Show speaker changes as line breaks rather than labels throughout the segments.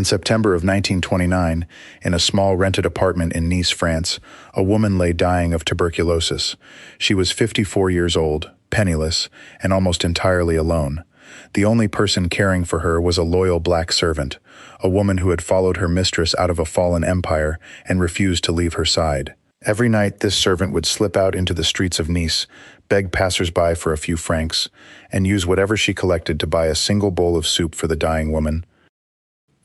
In September of 1929, in a small rented apartment in Nice, France, a woman lay dying of tuberculosis. She was 54 years old, penniless, and almost entirely alone. The only person caring for her was a loyal black servant, a woman who had followed her mistress out of a fallen empire and refused to leave her side. Every night, this servant would slip out into the streets of Nice, beg passers-by for a few francs, and use whatever she collected to buy a single bowl of soup for the dying woman.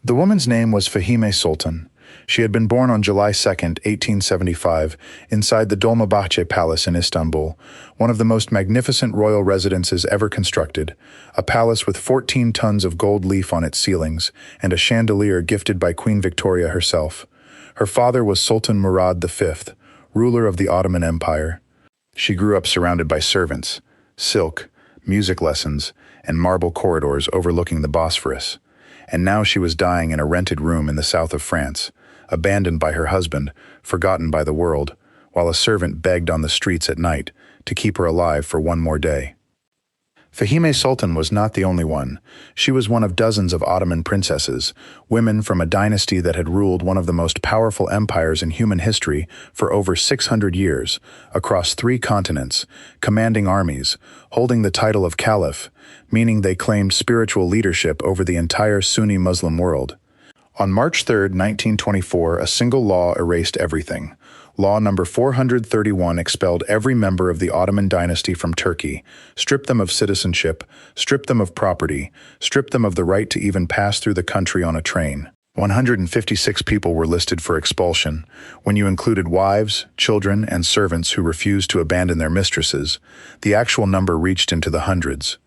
The woman's name was Fahheime Sultan. She had been born on July 2, 1875, inside the Dolmabahce Palace in Istanbul, one of the most magnificent royal residences ever constructed, a palace with 14 tons of gold leaf on its ceilings and a chandelier gifted by Queen Victoria herself. Her father was Sultan Murad V, ruler of the Ottoman Empire. She grew up surrounded by servants, silk, music lessons, and marble corridors overlooking the Bosphorus. And now she was dying in a rented room in the south of France, abandoned by her husband, forgotten by the world, while a servant begged on the streets at night to keep her alive for one more day. Fahheime Sultan was not the only one. She was one of dozens of Ottoman princesses, women from a dynasty that had ruled one of the most powerful empires in human history for over 600 years, across 3 continents, commanding armies, holding the title of caliph, meaning they claimed spiritual leadership over the entire Sunni Muslim world. On March 3, 1924, a single law erased everything. Law number 431 expelled every member of the Ottoman dynasty from Turkey, stripped them of citizenship, stripped them of property, stripped them of the right to even pass through the country on a train. 156 people were listed for expulsion. When you included wives, children, and servants who refused to abandon their mistresses, the actual number reached into the hundreds.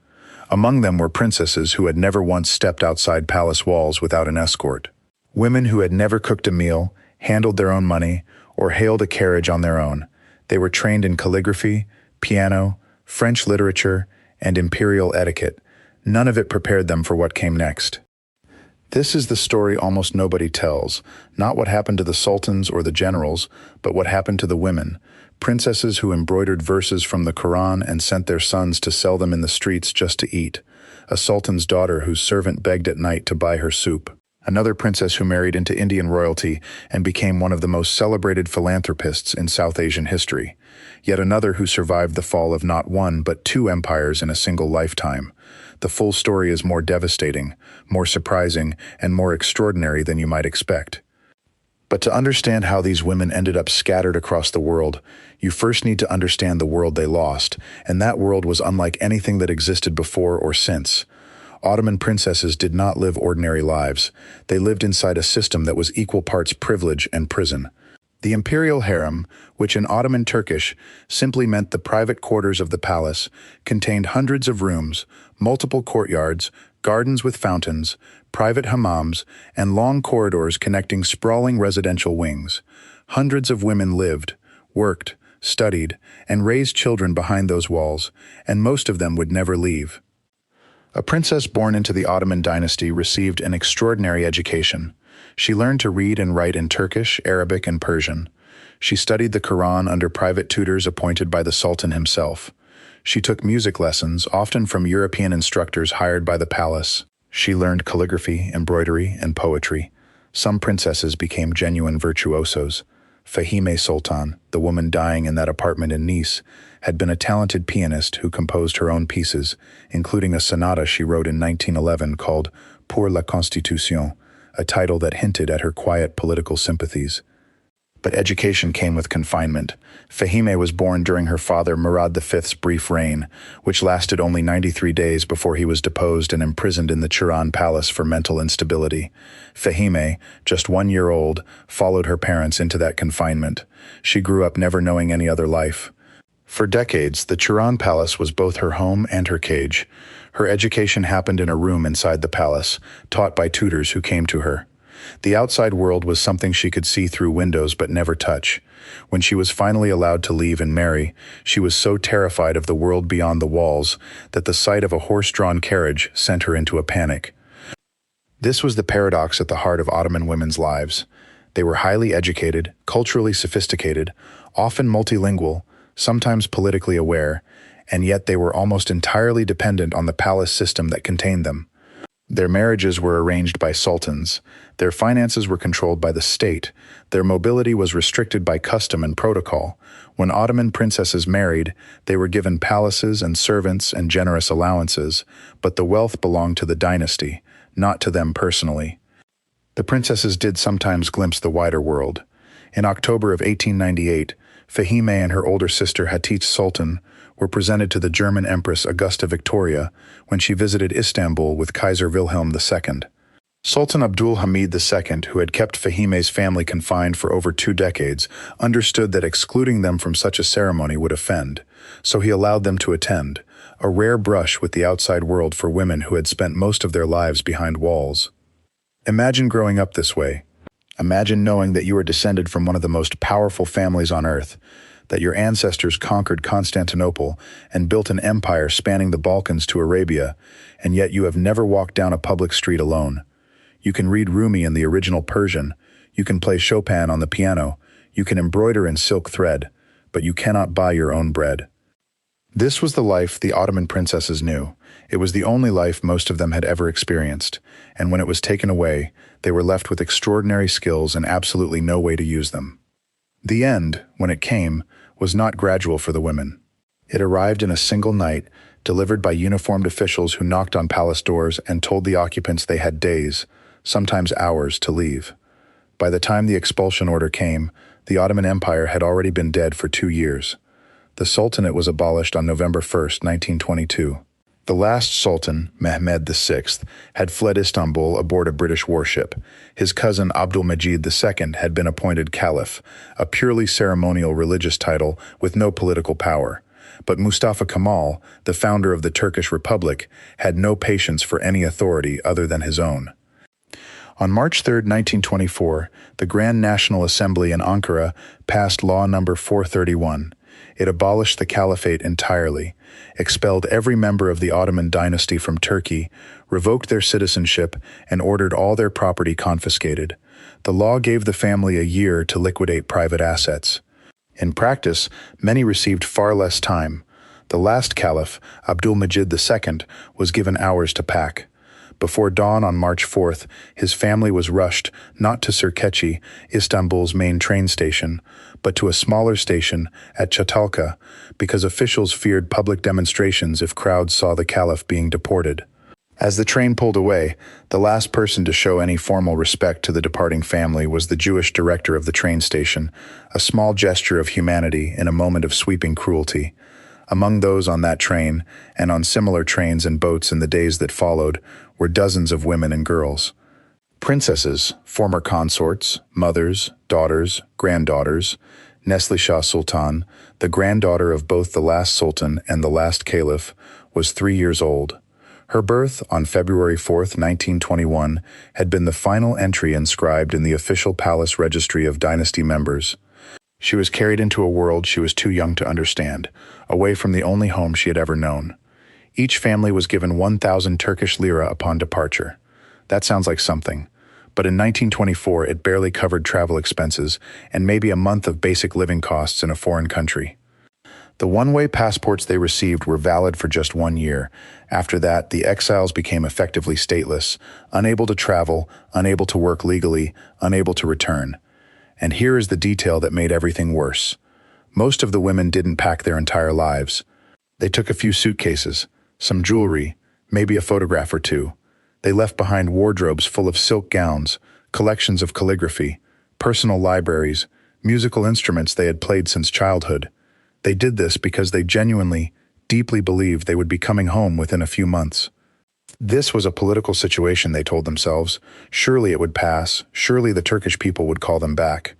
Among them were princesses who had never once stepped outside palace walls without an escort. Women who had never cooked a meal, handled their own money, or hailed a carriage on their own. They were trained in calligraphy, piano, French literature, and imperial etiquette. None of it prepared them for what came next. This is the story almost nobody tells, not what happened to the sultans or the generals, but what happened to the women, princesses who embroidered verses from the Quran and sent their sons to sell them in the streets just to eat, a sultan's daughter whose servant begged at night to buy her soup, another princess who married into Indian royalty and became one of the most celebrated philanthropists in South Asian history, yet another who survived the fall of not one but 2 empires in a single lifetime. The full story is more devastating, more surprising, and more extraordinary than you might expect. But to understand how these women ended up scattered across the world, you first need to understand the world they lost, and that world was unlike anything that existed before or since. Ottoman princesses did not live ordinary lives. They lived inside a system that was equal parts privilege and prison. The imperial harem, which in Ottoman Turkish simply meant the private quarters of the palace, contained hundreds of rooms, multiple courtyards, gardens with fountains, private hammams, and long corridors connecting sprawling residential wings. Hundreds of women lived, worked, studied, and raised children behind those walls, and most of them would never leave. A princess born into the Ottoman dynasty received an extraordinary education. She learned to read and write in Turkish, Arabic, and Persian. She studied the Quran under private tutors appointed by the Sultan himself. She took music lessons, often from European instructors hired by the palace. She learned calligraphy, embroidery, and poetry. Some princesses became genuine virtuosos. Fahheime Sultan, the woman dying in that apartment in Nice, had been a talented pianist who composed her own pieces, including a sonata she wrote in 1911 called Pour la Constitution, a title that hinted at her quiet political sympathies. But education came with confinement. Fahheime was born during her father Murad V's brief reign, which lasted only 93 days before he was deposed and imprisoned in the Turan Palace for mental instability. Fahheime, just 1 year old, followed her parents into that confinement. She grew up never knowing any other life. For decades, the Turan Palace was both her home and her cage. Her education happened in a room inside the palace, taught by tutors who came to her. The outside world was something she could see through windows but never touch. When she was finally allowed to leave and marry, she was so terrified of the world beyond the walls that the sight of a horse-drawn carriage sent her into a panic. This was the paradox at the heart of Ottoman women's lives. They were highly educated, culturally sophisticated, often multilingual, sometimes politically aware, and yet they were almost entirely dependent on the palace system that contained them. Their marriages were arranged by sultans. Their finances were controlled by the state. Their mobility was restricted by custom and protocol. When Ottoman princesses married, they were given palaces and servants and generous allowances, but the wealth belonged to the dynasty, not to them personally. The princesses did sometimes glimpse the wider world. In October of 1898, Fahheime and her older sister Hatice Sultan were presented to the German Empress Augusta Victoria when she visited Istanbul with Kaiser Wilhelm II. Sultan Abdul Hamid II, who had kept Fahimeh's family confined for over 2 decades, understood that excluding them from such a ceremony would offend, so he allowed them to attend, a rare brush with the outside world for women who had spent most of their lives behind walls. Imagine growing up this way. Imagine knowing that you are descended from one of the most powerful families on earth, that your ancestors conquered Constantinople and built an empire spanning the Balkans to Arabia, and yet you have never walked down a public street alone. You can read Rumi in the original Persian, you can play Chopin on the piano, you can embroider in silk thread, but you cannot buy your own bread. This was the life the Ottoman princesses knew. It was the only life most of them had ever experienced, and when it was taken away, they were left with extraordinary skills and absolutely no way to use them. The end, when it came, was not gradual for the women. It arrived in a single night, delivered by uniformed officials who knocked on palace doors and told the occupants they had days, sometimes hours, to leave. By the time the expulsion order came, the Ottoman Empire had already been dead for 2 years. The Sultanate was abolished on November 1st, 1922. The last Sultan, Mehmed VI, had fled Istanbul aboard a British warship. His cousin Abdulmajid II had been appointed Caliph, a purely ceremonial religious title with no political power. But Mustafa Kemal, the founder of the Turkish Republic, had no patience for any authority other than his own. On March 3, 1924, the Grand National Assembly in Ankara passed Law No. 431. It abolished the caliphate entirely, expelled every member of the Ottoman dynasty from Turkey, revoked their citizenship, and ordered all their property confiscated. The law gave the family a year to liquidate private assets. In practice, many received far less time. The last caliph, Abdulmajid II, was given hours to pack. Before dawn on March 4th, his family was rushed not to Sirkechi, Istanbul's main train station, but to a smaller station at Çatalca, because officials feared public demonstrations if crowds saw the caliph being deported. As the train pulled away, the last person to show any formal respect to the departing family was the Jewish director of the train station, a small gesture of humanity in a moment of sweeping cruelty. Among those on that train, and on similar trains and boats in the days that followed, were dozens of women and girls. Princesses, former consorts, mothers, daughters, granddaughters. Nestlesha Sultan, the granddaughter of both the last sultan and the last caliph, was 3 years old. Her birth, on February 4, 1921, had been the final entry inscribed in the official palace registry of dynasty members. She was carried into a world she was too young to understand, away from the only home she had ever known. Each family was given 1,000 Turkish lira upon departure. That sounds like something. But in 1924, it barely covered travel expenses and maybe a month of basic living costs in a foreign country. The one-way passports they received were valid for just 1 year. After that, the exiles became effectively stateless, unable to travel, unable to work legally, unable to return. And here is the detail that made everything worse. Most of the women didn't pack their entire lives. They took a few suitcases, some jewelry, maybe a photograph or two. They left behind wardrobes full of silk gowns, collections of calligraphy, personal libraries, musical instruments they had played since childhood. They did this because they genuinely, deeply believed they would be coming home within a few months. This was a political situation, they told themselves. Surely it would pass. Surely the Turkish people would call them back.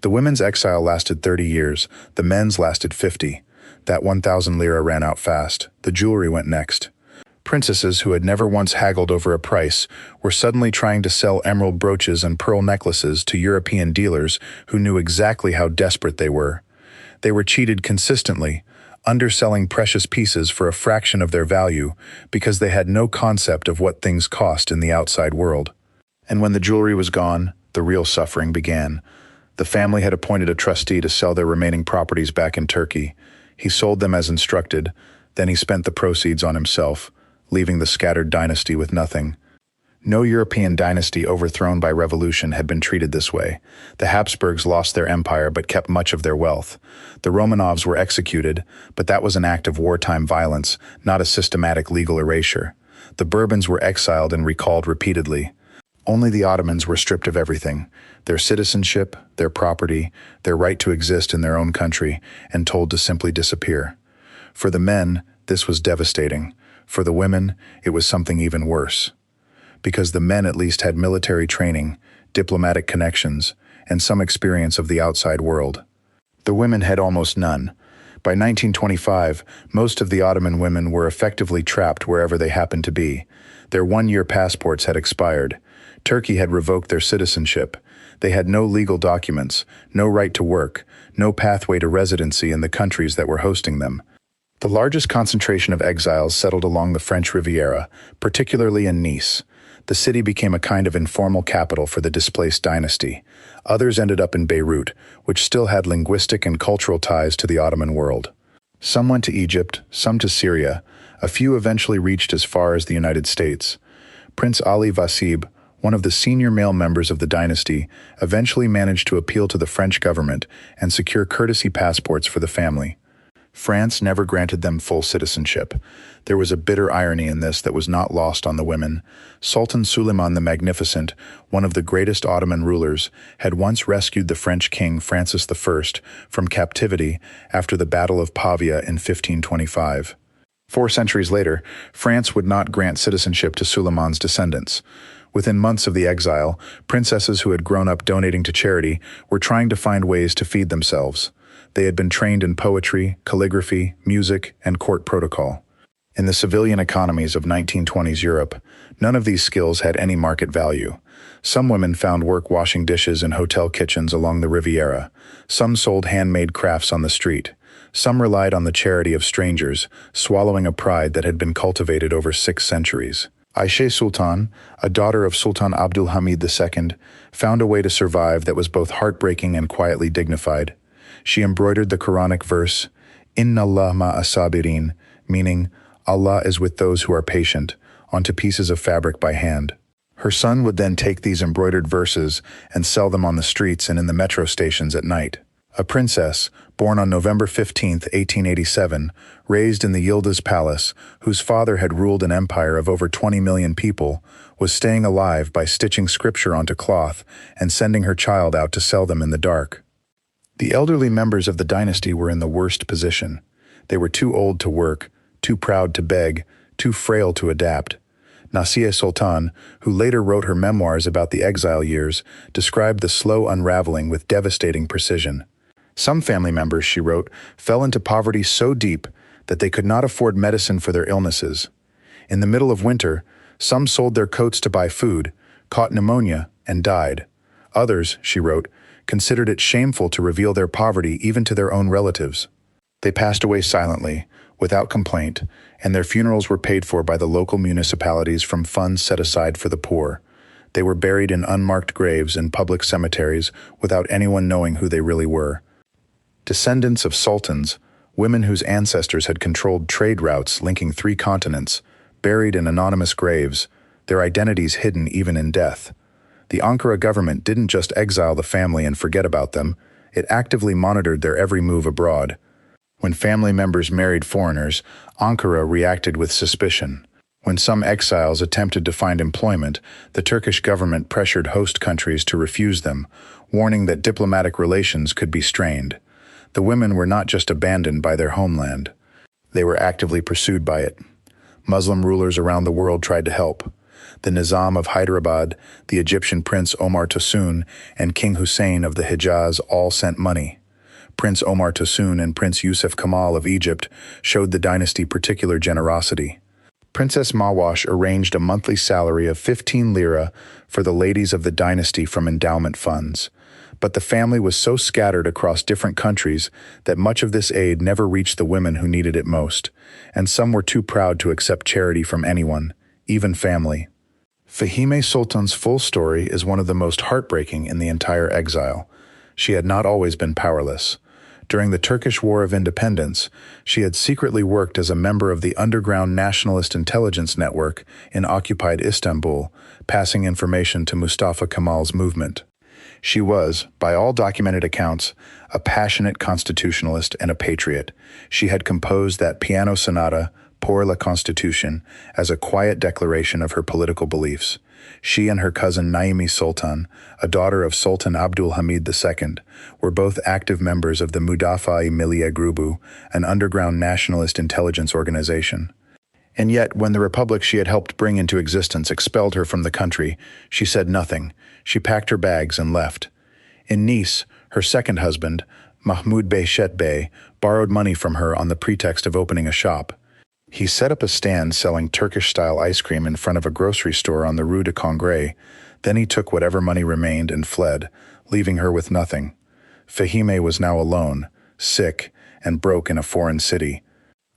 The women's exile lasted 30 years. The men's lasted 50. That 1,000 lira ran out fast. The jewelry went next. Princesses who had never once haggled over a price were suddenly trying to sell emerald brooches and pearl necklaces to European dealers who knew exactly how desperate they were. They were cheated consistently, underselling precious pieces for a fraction of their value because they had no concept of what things cost in the outside world. And when the jewelry was gone, the real suffering began. The family had appointed a trustee to sell their remaining properties back in Turkey. He sold them as instructed, then he spent the proceeds on himself, leaving the scattered dynasty with nothing. No European dynasty overthrown by revolution had been treated this way. The Habsburgs lost their empire but kept much of their wealth. The Romanovs were executed, but that was an act of wartime violence, not a systematic legal erasure. The Bourbons were exiled and recalled repeatedly. Only the Ottomans were stripped of everything: their citizenship, their property, their right to exist in their own country, and told to simply disappear. For the men, this was devastating. For the women, it was something even worse. Because the men at least had military training, diplomatic connections, and some experience of the outside world. The women had almost none. By 1925, most of the Ottoman women were effectively trapped wherever they happened to be. Their one-year passports had expired. Turkey had revoked their citizenship. They had no legal documents, no right to work, no pathway to residency in the countries that were hosting them. The largest concentration of exiles settled along the French Riviera, particularly in Nice. The city became a kind of informal capital for the displaced dynasty. Others ended up in Beirut, which still had linguistic and cultural ties to the Ottoman world. Some went to Egypt, some to Syria. A few eventually reached as far as the United States. Prince Ali Vasib, one of the senior male members of the dynasty, eventually managed to appeal to the French government and secure courtesy passports for the family. France never granted them full citizenship. There was a bitter irony in this that was not lost on the women. Sultan Suleiman the Magnificent, one of the greatest Ottoman rulers, had once rescued the French king Francis I from captivity after the Battle of Pavia in 1525. 4 centuries later, France would not grant citizenship to Suleiman's descendants. Within months of the exile, princesses who had grown up donating to charity were trying to find ways to feed themselves. They had been trained in poetry, calligraphy, music, and court protocol. In the civilian economies of 1920s Europe, none of these skills had any market value. Some women found work washing dishes in hotel kitchens along the Riviera. Some sold handmade crafts on the street. Some relied on the charity of strangers, swallowing a pride that had been cultivated over 6 centuries. Ayşe Sultan, a daughter of Sultan Abdülhamid II, found a way to survive that was both heartbreaking and quietly dignified. She embroidered the Quranic verse, Inna Allah ma'as-sabirin, meaning, Allah is with those who are patient, onto pieces of fabric by hand. Her son would then take these embroidered verses and sell them on the streets and in the metro stations at night. A princess, born on November 15, 1887, raised in the Yıldız Palace, whose father had ruled an empire of over 20 million people, was staying alive by stitching scripture onto cloth and sending her child out to sell them in the dark. The elderly members of the dynasty were in the worst position. They were too old to work, too proud to beg, too frail to adapt. Nestlesha Sultan, who later wrote her memoirs about the exile years, described the slow unraveling with devastating precision. Some family members, she wrote, fell into poverty so deep that they could not afford medicine for their illnesses. In the middle of winter, some sold their coats to buy food, caught pneumonia, and died. Others, she wrote, considered it shameful to reveal their poverty even to their own relatives. They passed away silently, without complaint, and their funerals were paid for by the local municipalities from funds set aside for the poor. They were buried in unmarked graves in public cemeteries without anyone knowing who they really were. Descendants of sultans, women whose ancestors had controlled trade routes linking 3 continents, buried in anonymous graves, their identities hidden even in death. The Ankara government didn't just exile the family and forget about them, it actively monitored their every move abroad. When family members married foreigners, Ankara reacted with suspicion. When some exiles attempted to find employment, the Turkish government pressured host countries to refuse them, warning that diplomatic relations could be strained. The women were not just abandoned by their homeland. They were actively pursued by it. Muslim rulers around the world tried to help. The Nizam of Hyderabad, the Egyptian Prince Omar Tosun, and King Hussein of the Hijaz all sent money. Prince Omar Tosun and Prince Yusuf Kemal of Egypt showed the dynasty particular generosity. Princess Mawash arranged a monthly salary of 15 lira for the ladies of the dynasty from endowment funds. But the family was so scattered across different countries that much of this aid never reached the women who needed it most, and some were too proud to accept charity from anyone, even family. Fahheime Sultan's full story is one of the most heartbreaking in the entire exile. She had not always been powerless. During the Turkish War of Independence, she had secretly worked as a member of the underground nationalist intelligence network in occupied Istanbul, passing information to Mustafa Kemal's movement. She was, by all documented accounts, a passionate constitutionalist and a patriot. She had composed that piano sonata, Pour la Constitution, as a quiet declaration of her political beliefs. She and her cousin Fahheime Sultan, a daughter of Sultan Abdul Hamid II, were both active members of the Mudafa-i Milliye Grubu, an underground nationalist intelligence organization. And yet, when the republic she had helped bring into existence expelled her from the country, she said nothing. She packed her bags and left. In Nice, her second husband, Mahmoud Behshet Bey, borrowed money from her on the pretext of opening a shop. He set up a stand selling Turkish-style ice cream in front of a grocery store on the Rue de Congrès. Then he took whatever money remained and fled, leaving her with nothing. Fahheime was now alone, sick, and broke in a foreign city.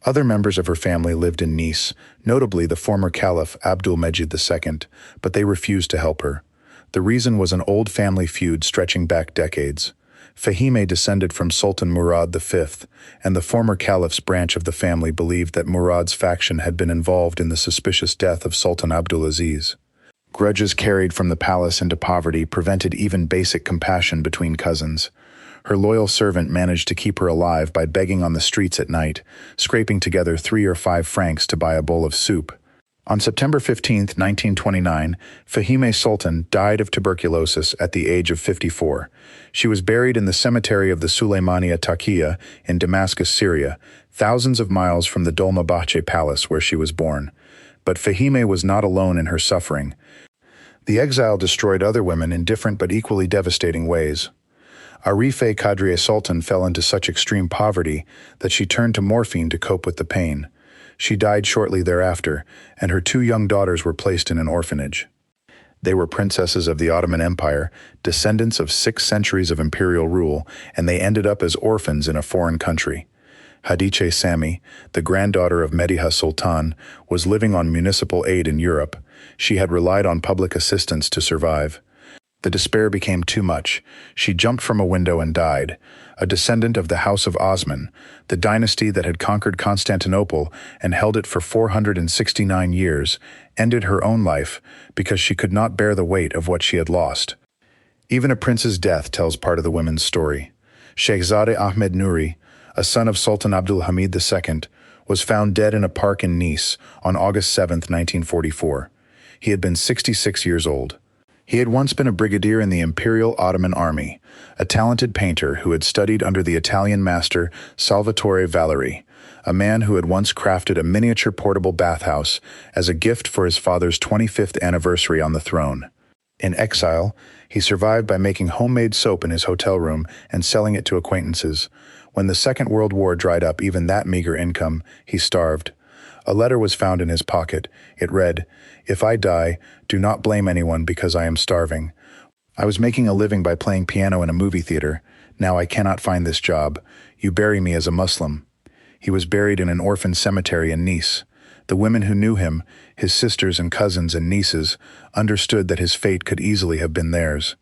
Other members of her family lived in Nice, notably the former Caliph Abdulmejid II, but they refused to help her. The reason was an old family feud stretching back decades. Fahheime descended from Sultan Murad V, and the former caliph's branch of the family believed that Murad's faction had been involved in the suspicious death of Sultan Abdulaziz. Grudges carried from the palace into poverty prevented even basic compassion between cousins. Her loyal servant managed to keep her alive by begging on the streets at night, scraping together 3 or 5 francs to buy a bowl of soup. On September 15, 1929, Fahheime Sultan died of tuberculosis at the age of 54. She was buried in the cemetery of the Süleymaniye Taqiya in Damascus, Syria, thousands of miles from the Dolmabahce Palace where she was born. But Fahheime was not alone in her suffering. The exile destroyed other women in different but equally devastating ways. Arife Kadriye Sultan fell into such extreme poverty that she turned to morphine to cope with the pain. She died shortly thereafter, and her 2 young daughters were placed in an orphanage. They were princesses of the Ottoman Empire, descendants of 6 centuries of imperial rule, and they ended up as orphans in a foreign country. Hadice Sami, the granddaughter of Mediha Sultan, was living on municipal aid in Europe. She had relied on public assistance to survive. The despair became too much. She jumped from a window and died. A descendant of the House of Osman, the dynasty that had conquered Constantinople and held it for 469 years, ended her own life because she could not bear the weight of what she had lost. Even a prince's death tells part of the women's story. Shehzade Ahmed Nouri, a son of Sultan Abdul Hamid II, was found dead in a park in Nice on August 7, 1944. He had been 66 years old. He had once been a brigadier in the Imperial Ottoman Army, a talented painter who had studied under the Italian master Salvatore Valeri, a man who had once crafted a miniature portable bathhouse as a gift for his father's 25th anniversary on the throne. In exile, he survived by making homemade soap in his hotel room and selling it to acquaintances. When the Second World War dried up even that meager income, he starved. A letter was found in his pocket. It read, "If I die, do not blame anyone because I am starving. I was making a living by playing piano in a movie theater. Now I cannot find this job. You bury me as a Muslim." He was buried in an orphan cemetery in Nice. The women who knew him, his sisters and cousins and nieces, understood that his fate could easily have been theirs.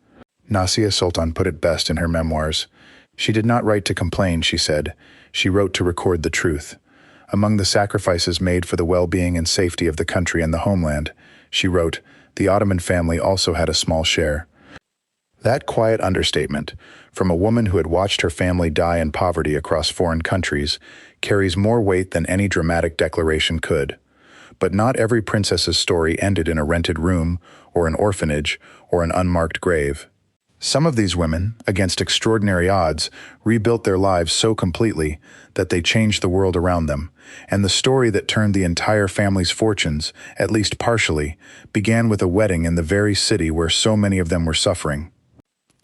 Nasya Sultan put it best in her memoirs. She did not write to complain, she said. She wrote to record the truth. Among the sacrifices made for the well-being and safety of the country and the homeland, she wrote, the Ottoman family also had a small share. That quiet understatement, from a woman who had watched her family die in poverty across foreign countries, carries more weight than any dramatic declaration could. But not every princess's story ended in a rented room, or an orphanage, or an unmarked grave. Some of these women, against extraordinary odds, rebuilt their lives so completely that they changed the world around them, and the story that turned the entire family's fortunes, at least partially, began with a wedding in the very city where so many of them were suffering.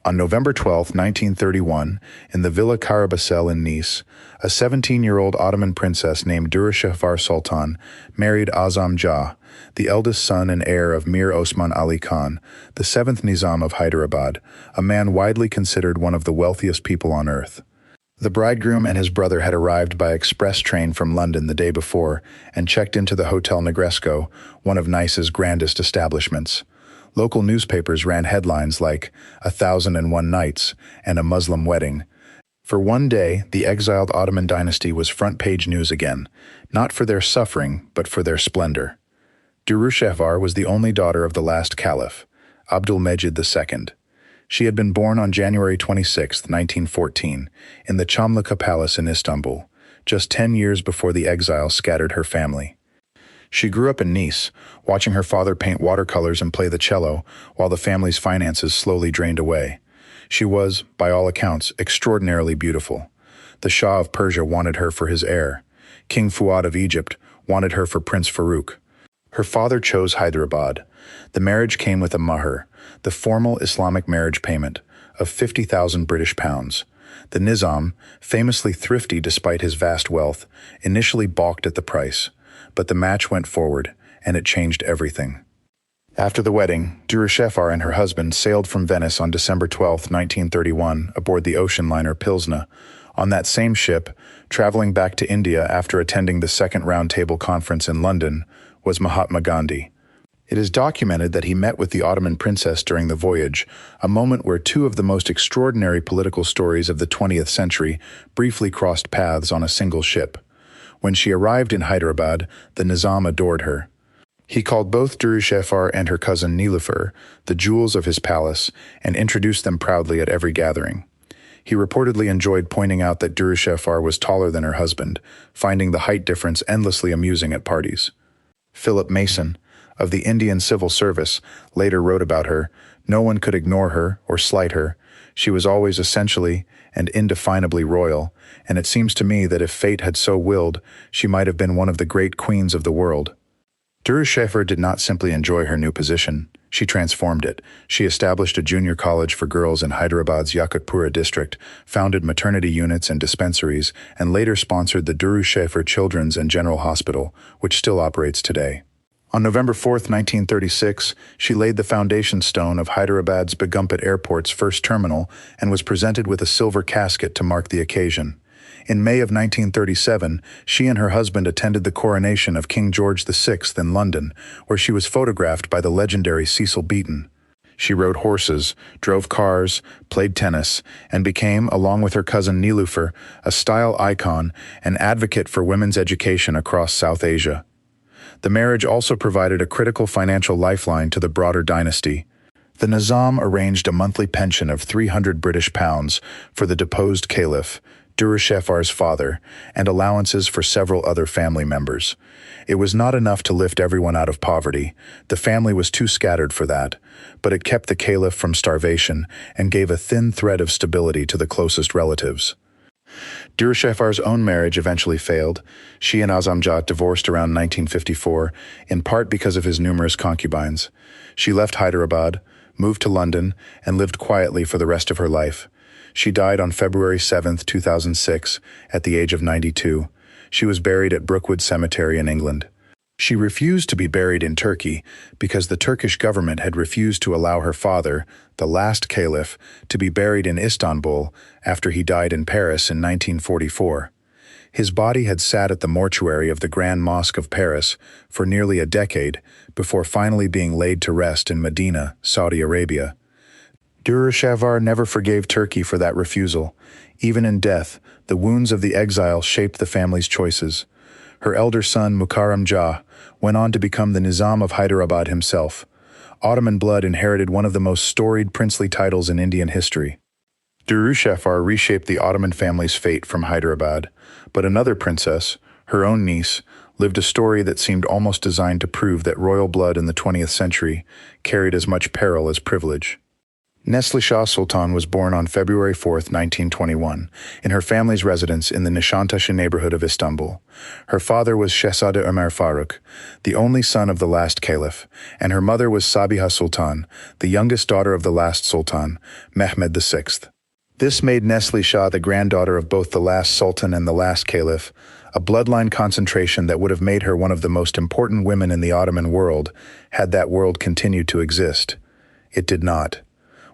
On November 12, 1931, in the Villa Carabasel in Nice, a 17-year-old Ottoman princess named Durrashahvar Sultan married Azam Jah, the eldest son and heir of Mir Osman Ali Khan, the 7th Nizam of Hyderabad, a man widely considered one of the wealthiest people on earth. The bridegroom and his brother had arrived by express train from London the day before and checked into the Hotel Negresco, one of Nice's grandest establishments. Local newspapers ran headlines like 1,001 Nights and a Muslim wedding. For one day, the exiled Ottoman dynasty was front-page news again, not for their suffering, but for their splendor. Duruşehvar was the only daughter of the last caliph, Abdülmecid II. She had been born on January 26, 1914, in the Çamlıca Palace in Istanbul, just 10 years before the exile scattered her family. She grew up in Nice, watching her father paint watercolors and play the cello while the family's finances slowly drained away. She was, by all accounts, extraordinarily beautiful. The Shah of Persia wanted her for his heir. King Fuad of Egypt wanted her for Prince Farouk. Her father chose Hyderabad. The marriage came with a mahr, the formal Islamic marriage payment, of 50,000 British pounds. The Nizam, famously thrifty despite his vast wealth, initially balked at the price, but the match went forward, and it changed everything. After the wedding, Duruşehvar and her husband sailed from Venice on December 12, 1931, aboard the ocean liner Pilsner. On that same ship, traveling back to India after attending the Second Round Table Conference in London, was Mahatma Gandhi. It is documented that he met with the Ottoman princess during the voyage, a moment where two of the most extraordinary political stories of the 20th century briefly crossed paths on a single ship. When she arrived in Hyderabad, the Nizam adored her. He called both Duruşehvar and her cousin Nilüfer the jewels of his palace and introduced them proudly at every gathering. He reportedly enjoyed pointing out that Duruşehvar was taller than her husband, finding the height difference endlessly amusing at parties. Philip Mason, of the Indian Civil Service, later wrote about her, "No one could ignore her or slight her. She was always essentially and indefinably royal, and it seems to me that if fate had so willed, she might have been one of the great queens of the world." Duruşehvar did not simply enjoy her new position. She transformed it. She established a junior college for girls in Hyderabad's Yakutpura district, founded maternity units and dispensaries, and later sponsored the Duruşehvar Children's and General Hospital, which still operates today. On November 4, 1936, she laid the foundation stone of Hyderabad's Begumpet Airport's first terminal and was presented with a silver casket to mark the occasion. In May of 1937, she and her husband attended the coronation of King George VI in London, where she was photographed by the legendary Cecil Beaton. She rode horses, drove cars, played tennis, and became, along with her cousin Nilüfer, a style icon and advocate for women's education across South Asia. The marriage also provided a critical financial lifeline to the broader dynasty. The Nizam arranged a monthly pension of 300 British pounds for the deposed caliph, Duruşehvar's father, and allowances for several other family members. It was not enough to lift everyone out of poverty. The family was too scattered for that, but it kept the caliph from starvation and gave a thin thread of stability to the closest relatives. Duruşehvar's own marriage eventually failed. She and Azamjad divorced around 1954, in part because of his numerous concubines. She left Hyderabad, moved to London, and lived quietly for the rest of her life. She died on February 7, 2006, at the age of 92. She was buried at Brookwood Cemetery in England. She refused to be buried in Turkey because the Turkish government had refused to allow her father, the last caliph, to be buried in Istanbul after he died in Paris in 1944. His body had sat at the mortuary of the Grand Mosque of Paris for nearly a decade before finally being laid to rest in Medina, Saudi Arabia. Duruşehvar never forgave Turkey for that refusal. Even in death, the wounds of the exile shaped the family's choices. Her elder son, Mukarrem Jah, went on to become the Nizam of Hyderabad himself. Ottoman blood inherited one of the most storied princely titles in Indian history. Duruşehvar reshaped the Ottoman family's fate from Hyderabad, but another princess, her own niece, lived a story that seemed almost designed to prove that royal blood in the 20th century carried as much peril as privilege. Nestlesha Sultan was born on February 4, 1921, in her family's residence in the Nişantaşı neighborhood of Istanbul. Her father was Şehzade Ömer Faruk, the only son of the last caliph, and her mother was Sabiha Sultan, the youngest daughter of the last sultan, Mehmed VI. This made Nestlesha the granddaughter of both the last sultan and the last caliph, a bloodline concentration that would have made her one of the most important women in the Ottoman world had that world continued to exist. It did not.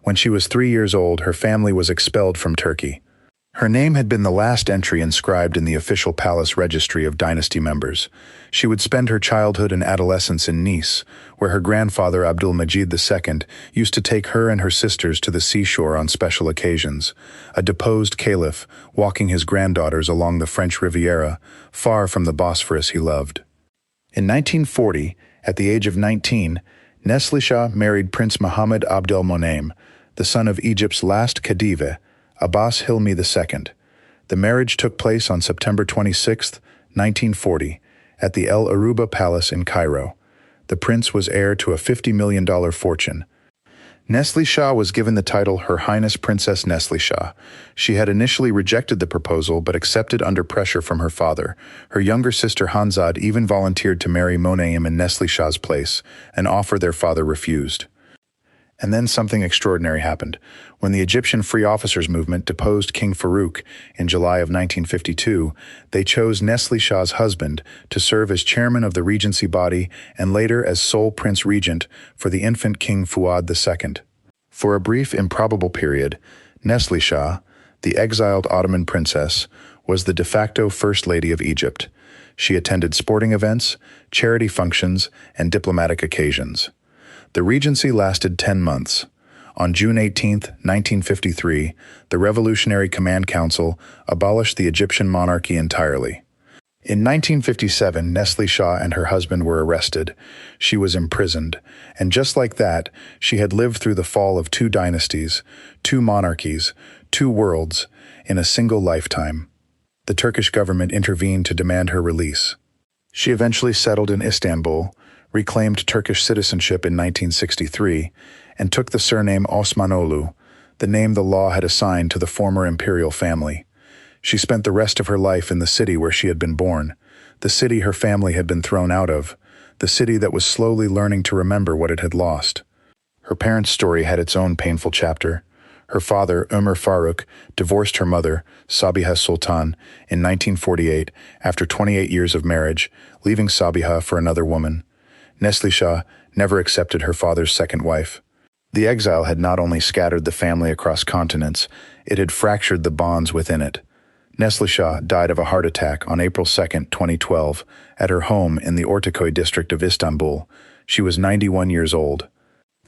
When she was 3 years old, her family was expelled from Turkey. Her name had been the last entry inscribed in the official palace registry of dynasty members. She would spend her childhood and adolescence in Nice, where her grandfather Abdul-Majid II used to take her and her sisters to the seashore on special occasions, a deposed caliph walking his granddaughters along the French Riviera, far from the Bosphorus he loved. In 1940, at the age of 19, Nestlesha married Prince Mohammed Abdelmonem, the son of Egypt's last Khedive, Abbas Hilmi II. The marriage took place on September 26, 1940, at the El Aruba Palace in Cairo. The prince was heir to a $50 million fortune. Nestlesha was given the title Her Highness Princess Nestlesha. She had initially rejected the proposal but accepted under pressure from her father. Her younger sister Hanzad even volunteered to marry Monaim in Nestlesha's place, an offer their father refused. And then something extraordinary happened. When the Egyptian Free Officers Movement deposed King Farouk in July of 1952, they chose Nestlesha's husband to serve as chairman of the regency body and later as sole prince regent for the infant King Fuad II. For a brief, improbable period, Nestlesha, the exiled Ottoman princess, was the de facto First Lady of Egypt. She attended sporting events, charity functions, and diplomatic occasions. The regency lasted 10 months. On June 18, 1953, the Revolutionary Command Council abolished the Egyptian monarchy entirely. In 1957, Nestlesha and her husband were arrested. She was imprisoned, and just like that, she had lived through the fall of two dynasties, two monarchies, two worlds, in a single lifetime. The Turkish government intervened to demand her release. She eventually settled in Istanbul, reclaimed Turkish citizenship in 1963, and took the surname Osmanoğlu, the name the law had assigned to the former imperial family. She spent the rest of her life in the city where she had been born, the city her family had been thrown out of, the city that was slowly learning to remember what it had lost. Her parents' story had its own painful chapter. Her father, Ömer Faruk, divorced her mother, Fahheime Sultan, in 1948 after 28 years of marriage, leaving Fahheime for another woman. Nestlesha never accepted her father's second wife. The exile had not only scattered the family across continents, it had fractured the bonds within it. Nestlesha died of a heart attack on April 2, 2012, at her home in the Ortaköy district of Istanbul. She was 91 years old.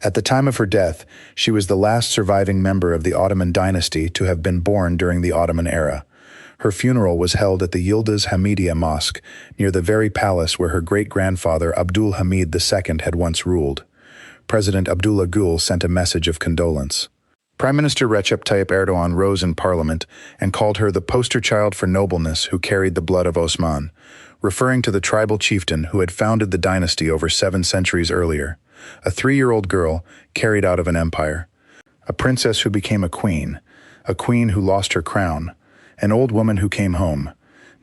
At the time of her death, she was the last surviving member of the Ottoman dynasty to have been born during the Ottoman era. Her funeral was held at the Yıldız Hamidiye Mosque, near the very palace where her great-grandfather Abdülhamid II had once ruled. President Abdullah Gül sent a message of condolence. Prime Minister Recep Tayyip Erdoğan rose in parliament and called her the poster child for nobleness who carried the blood of Osman, referring to the tribal chieftain who had founded the dynasty over 7 centuries earlier, a 3-year-old girl carried out of an empire, a princess who became a queen who lost her crown, an old woman who came home.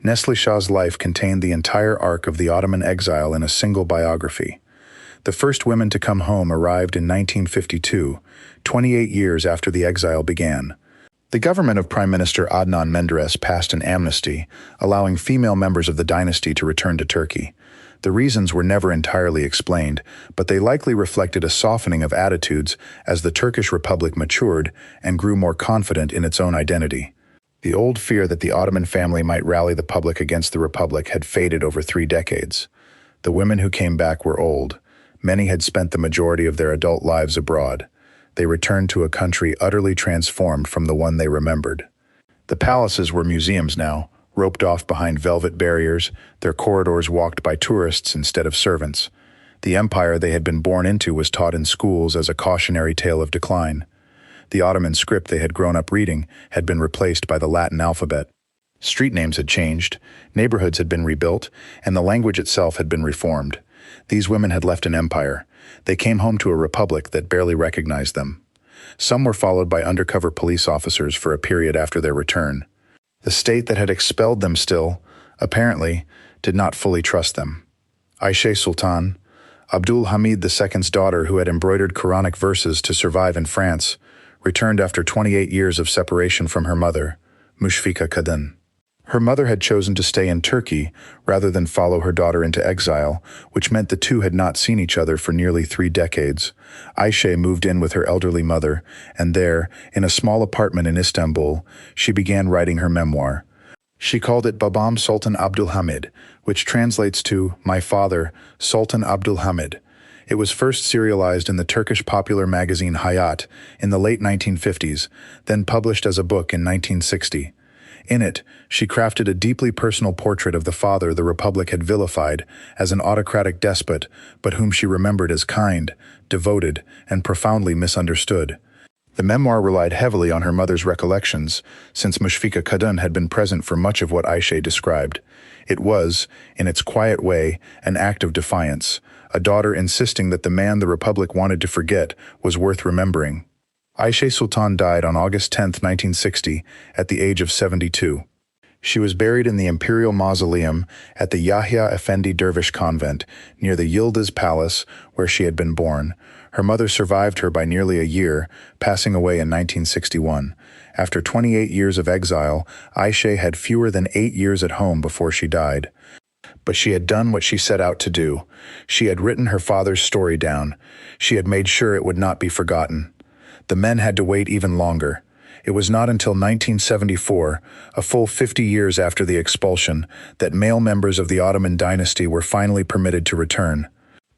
Nestlesha's life contained the entire arc of the Ottoman exile in a single biography. The first women to come home arrived in 1952, 28 years after the exile began. The government of Prime Minister Adnan Menderes passed an amnesty, allowing female members of the dynasty to return to Turkey. The reasons were never entirely explained, but they likely reflected a softening of attitudes as the Turkish Republic matured and grew more confident in its own identity. The old fear that the Ottoman family might rally the public against the Republic had faded over 3 decades. The women who came back were old. Many had spent the majority of their adult lives abroad. They returned to a country utterly transformed from the one they remembered. The palaces were museums now, roped off behind velvet barriers, their corridors walked by tourists instead of servants. The empire they had been born into was taught in schools as a cautionary tale of decline. The Ottoman script they had grown up reading had been replaced by the Latin alphabet. Street names had changed, neighborhoods had been rebuilt, and the language itself had been reformed. These women had left an empire. They came home to a republic that barely recognized them. Some were followed by undercover police officers for a period after their return. The state that had expelled them still, apparently, did not fully trust them. Fahheime Sultan, Abdülhamid II's daughter who had embroidered Quranic verses to survive in France, returned after 28 years of separation from her mother, Mushfika Kadın. Her mother had chosen to stay in Turkey rather than follow her daughter into exile, which meant the two had not seen each other for nearly 3 decades. Ayşe moved in with her elderly mother, and there, in a small apartment in Istanbul, she began writing her memoir. She called it Babam Sultan Abdülhamid, which translates to My Father, Sultan Abdülhamid. It was first serialized in the Turkish popular magazine Hayat in the late 1950s, then published as a book in 1960. In it, she crafted a deeply personal portrait of the father the Republic had vilified as an autocratic despot, but whom she remembered as kind, devoted, and profoundly misunderstood. The memoir relied heavily on her mother's recollections, since Mushfika Kadın had been present for much of what Ayşe described. It was, in its quiet way, an act of defiance, a daughter insisting that the man the Republic wanted to forget was worth remembering. Ayşe Sultan died on August 10, 1960, at the age of 72. She was buried in the imperial mausoleum at the Yahya Efendi Dervish convent near the Yıldız Palace, where she had been born. Her mother survived her by nearly a year, passing away in 1961. After 28 years of exile, Ayşe had fewer than 8 years at home before she died. But she had done what she set out to do. She had written her father's story down. She had made sure it would not be forgotten. The men had to wait even longer. It was not until 1974, a full 50 years after the expulsion, that male members of the Ottoman dynasty were finally permitted to return.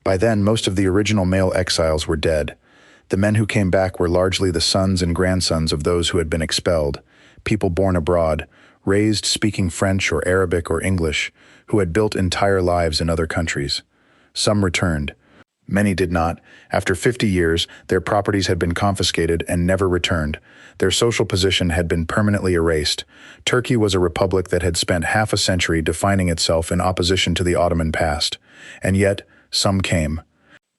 By then, most of the original male exiles were dead. The men who came back were largely the sons and grandsons of those who had been expelled, people born abroad, raised speaking French or Arabic or English, who had built entire lives in other countries. Some returned. Many did not. After 50 years, their properties had been confiscated and never returned. Their social position had been permanently erased. Turkey was a republic that had spent half a century defining itself in opposition to the Ottoman past. And yet, some came.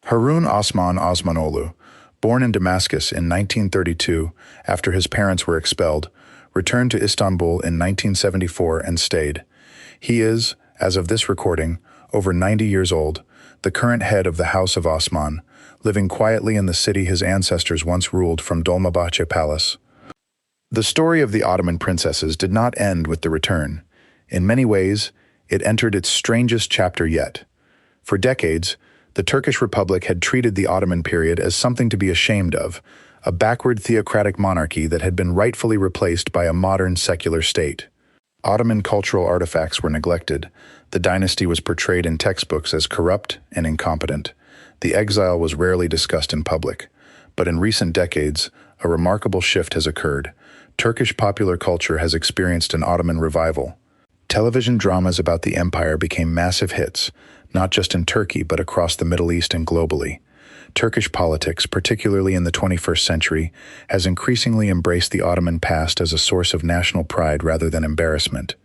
Harun Osman Osmanoğlu, born in Damascus in 1932 after his parents were expelled, returned to Istanbul in 1974 and stayed. He is, as of this recording, over 90 years old, the current head of the House of Osman, living quietly in the city his ancestors once ruled from Dolmabahce Palace. The story of the Ottoman princesses did not end with the return. In many ways, it entered its strangest chapter yet. For decades, the Turkish Republic had treated the Ottoman period as something to be ashamed of, a backward theocratic monarchy that had been rightfully replaced by a modern secular state. Ottoman cultural artifacts were neglected. The dynasty was portrayed in textbooks as corrupt and incompetent. The exile was rarely discussed in public. But in recent decades, a remarkable shift has occurred. Turkish popular culture has experienced an Ottoman revival. Television dramas about the empire became massive hits, not just in Turkey but across the Middle East and globally. Turkish politics, particularly in the 21st century, has increasingly embraced the Ottoman past as a source of national pride rather than embarrassment.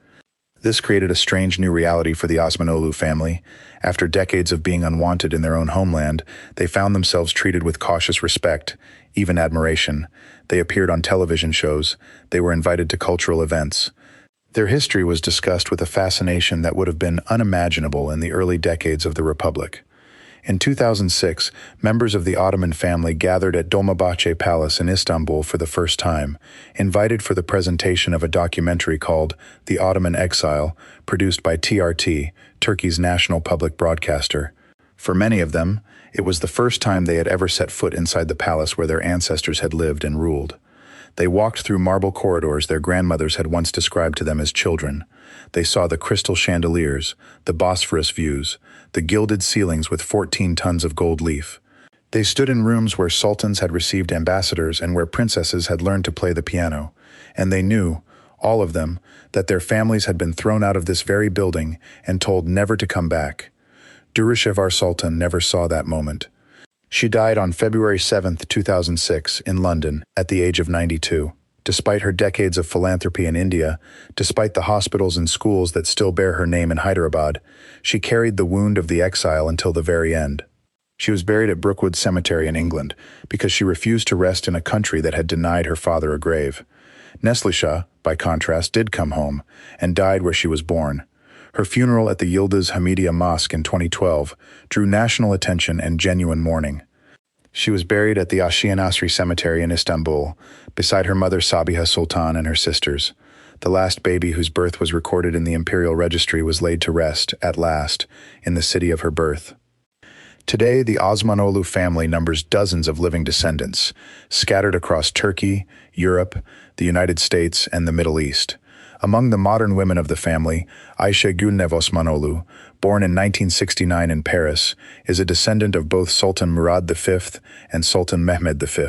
This created a strange new reality for the Osmanoğlu family. After decades of being unwanted in their own homeland, they found themselves treated with cautious respect, even admiration. They appeared on television shows. They were invited to cultural events. Their history was discussed with a fascination that would have been unimaginable in the early decades of the Republic. In 2006, members of the Ottoman family gathered at Dolmabahce Palace in Istanbul for the first time, invited for the presentation of a documentary called The Ottoman Exile, produced by TRT, Turkey's national public broadcaster. For many of them, it was the first time they had ever set foot inside the palace where their ancestors had lived and ruled. They walked through marble corridors their grandmothers had once described to them as children. They saw the crystal chandeliers, the Bosphorus views, the gilded ceilings with 14 tons of gold leaf. They stood in rooms where sultans had received ambassadors and where princesses had learned to play the piano. And they knew, all of them, that their families had been thrown out of this very building and told never to come back. Duruşevar Sultan never saw that moment. She died on February 7, 2006, in London, at the age of 92. Despite her decades of philanthropy in India, despite the hospitals and schools that still bear her name in Hyderabad, she carried the wound of the exile until the very end. She was buried at Brookwood Cemetery in England because she refused to rest in a country that had denied her father a grave. Nestlesha, by contrast, did come home and died where she was born. Her funeral at the Yıldız Hamidiye Mosque in 2012 drew national attention and genuine mourning. She was buried at the Ashiyan Asri Cemetery in Istanbul, beside her mother Sabiha Sultan and her sisters. The last baby whose birth was recorded in the imperial registry was laid to rest, at last, in the city of her birth. Today, the Osmanoglu family numbers dozens of living descendants, scattered across Turkey, Europe, the United States, and the Middle East. Among the modern women of the family, Ayşe Gülnev Osmanoglu, born in 1969 in Paris, is a descendant of both Sultan Murad V and Sultan Mehmed V.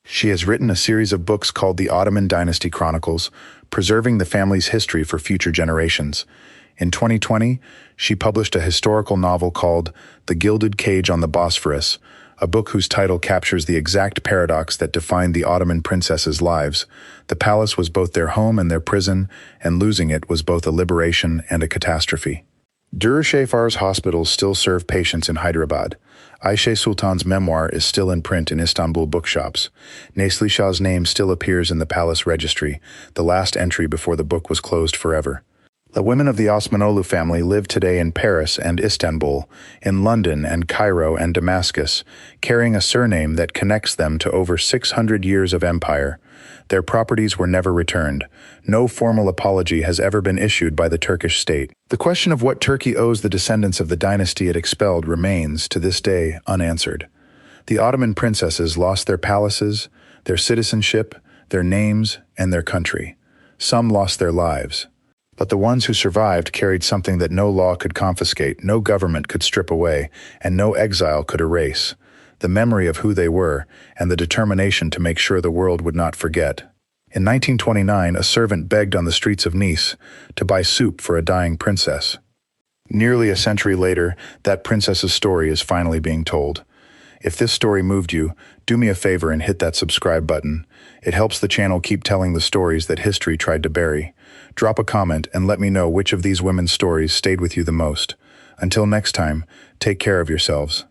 She has written a series of books called the Ottoman Dynasty Chronicles, preserving the family's history for future generations. In 2020, she published a historical novel called The Gilded Cage on the Bosphorus, a book whose title captures the exact paradox that defined the Ottoman princesses' lives. The palace was both their home and their prison, and losing it was both a liberation and a catastrophe. Duruşehir's hospitals still serve patients in Hyderabad. Ayşe Sultan's memoir is still in print in Istanbul bookshops. Nestlesha's name still appears in the palace registry, the last entry before the book was closed forever. The women of the Osmanoglu family live today in Paris and Istanbul, in London and Cairo and Damascus, carrying a surname that connects them to over 600 years of empire. Their properties were never returned. No formal apology has ever been issued by the Turkish state. The question of what Turkey owes the descendants of the dynasty it expelled remains, to this day, unanswered. The Ottoman princesses lost their palaces, their citizenship, their names, and their country. Some lost their lives. But the ones who survived carried something that no law could confiscate, no government could strip away, and no exile could erase: the memory of who they were and the determination to make sure the world would not forget. In 1929, a servant begged on the streets of Nice to buy soup for a dying princess. Nearly a century later, that princess's story is finally being told. If this story moved you, do me a favor and hit that subscribe button. It helps the channel keep telling the stories that history tried to bury. Drop a comment and let me know which of these women's stories stayed with you the most. Until next time, take care of yourselves.